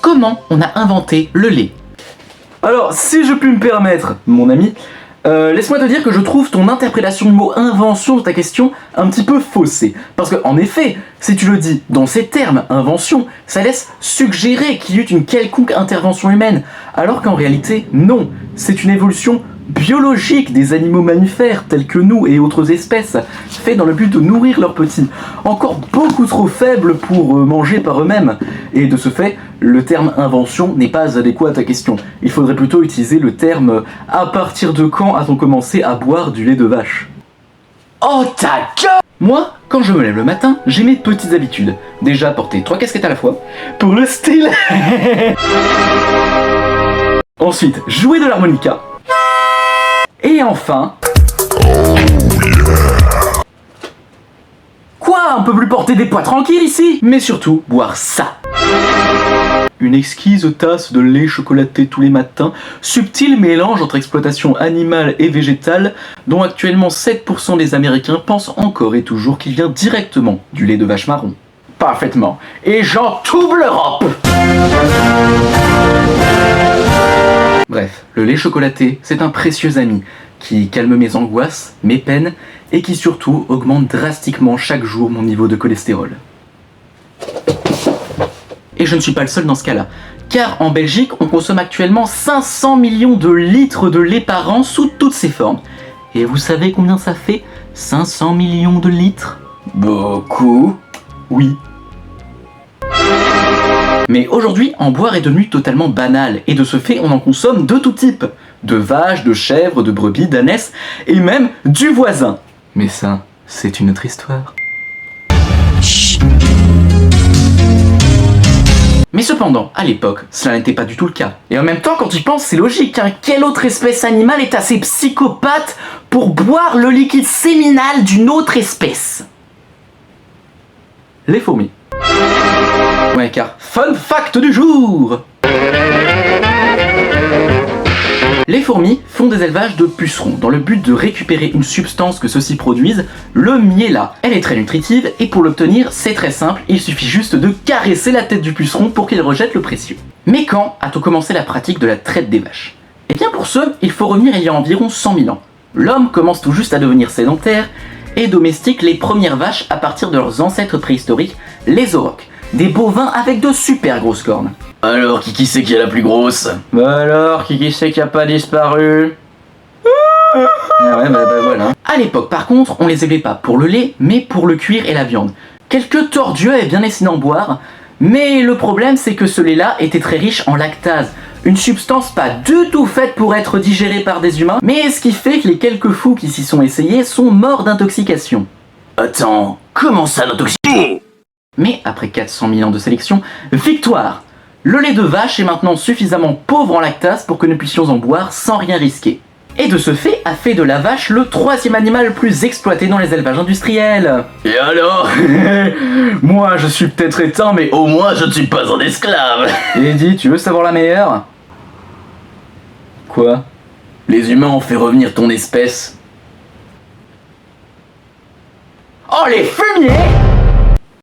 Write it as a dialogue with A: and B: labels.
A: comment on a inventé le lait? Alors, si je puis me permettre, mon ami, laisse-moi te dire que je trouve ton interprétation du mot invention de ta question un petit peu faussée. Parce que, en effet, si tu le dis dans ces termes, invention, ça laisse suggérer qu'il y eut une quelconque intervention humaine, alors qu'en réalité, non, c'est une évolution biologique des animaux mammifères tels que nous et autres espèces, fait dans le but de nourrir leurs petits, encore beaucoup trop faibles pour manger par eux-mêmes. Et de ce fait, le terme invention n'est pas adéquat à ta question. Il faudrait plutôt utiliser le terme à partir de quand a-t-on commencé à boire du lait de vache? Oh ta gueule! Moi, quand je me lève le matin, j'ai mes petites habitudes. Déjà porter 3 casquettes à la fois, pour le style. Ensuite, jouer de l'harmonica. Et enfin... Quoi? On peut plus porter des poids tranquilles ici? Mais surtout, boire ça. Une exquise tasse de lait chocolaté tous les matins, subtil mélange entre exploitation animale et végétale, dont actuellement 7% des Américains pensent encore et toujours qu'il vient directement du lait de vache marron. Parfaitement. Et j'en toute l'Europe! Bref, le lait chocolaté, c'est un précieux ami qui calme mes angoisses, mes peines et qui surtout augmente drastiquement chaque jour mon niveau de cholestérol. Et je ne suis pas le seul dans ce cas-là, car en Belgique, on consomme actuellement 500 millions de litres de lait par an sous toutes ses formes. Et vous savez combien ça fait? 500 millions de litres? Beaucoup. Oui. Mais aujourd'hui, en boire est devenu totalement banal, et de ce fait, on en consomme de tout type. De vaches, de chèvres, de brebis, d'ânesses, et même du voisin. Mais ça, c'est une autre histoire. Mais cependant, à l'époque, cela n'était pas du tout le cas. Et en même temps, quand tu y penses, c'est logique, hein. Quelle autre espèce animale est assez psychopathe pour boire le liquide séminal d'une autre espèce? Les fourmis. Ouais, car fun fact du jour! Les fourmis font des élevages de pucerons dans le but de récupérer une substance que ceux-ci produisent, le miella. Elle est très nutritive et pour l'obtenir, c'est très simple, il suffit juste de caresser la tête du puceron pour qu'il rejette le précieux. Mais quand a-t-on commencé la pratique de la traite des vaches? Eh bien pour ce, il faut revenir il y a environ 100 000 ans. L'homme commence tout juste à devenir sédentaire et domestique les premières vaches à partir de leurs ancêtres préhistoriques, les aurochs. Des bovins avec de super grosses cornes. Alors, qui c'est qui est la plus grosse? Bah alors, qui c'est qui a pas disparu? Ah ouais, bah voilà. À l'époque, par contre, on les élevait pas pour le lait, mais pour le cuir et la viande. Quelques tordueux avaient bien essayé d'en boire, mais le problème c'est que ce lait-là était très riche en lactase, une substance pas du tout faite pour être digérée par des humains, mais ce qui fait que les quelques fous qui s'y sont essayés sont morts d'intoxication. Attends, comment ça d'intoxication? Mais après 400 000 ans de sélection, victoire! Le lait de vache est maintenant suffisamment pauvre en lactase pour que nous puissions en boire sans rien risquer. Et de ce fait, a fait de la vache le 3e animal le plus exploité dans les élevages industriels. Et alors? Moi je suis peut-être éteint, mais au moins je ne suis pas un esclave. Et dis, tu veux savoir la meilleure? Quoi? Les humains ont fait revenir ton espèce. Oh les fumiers!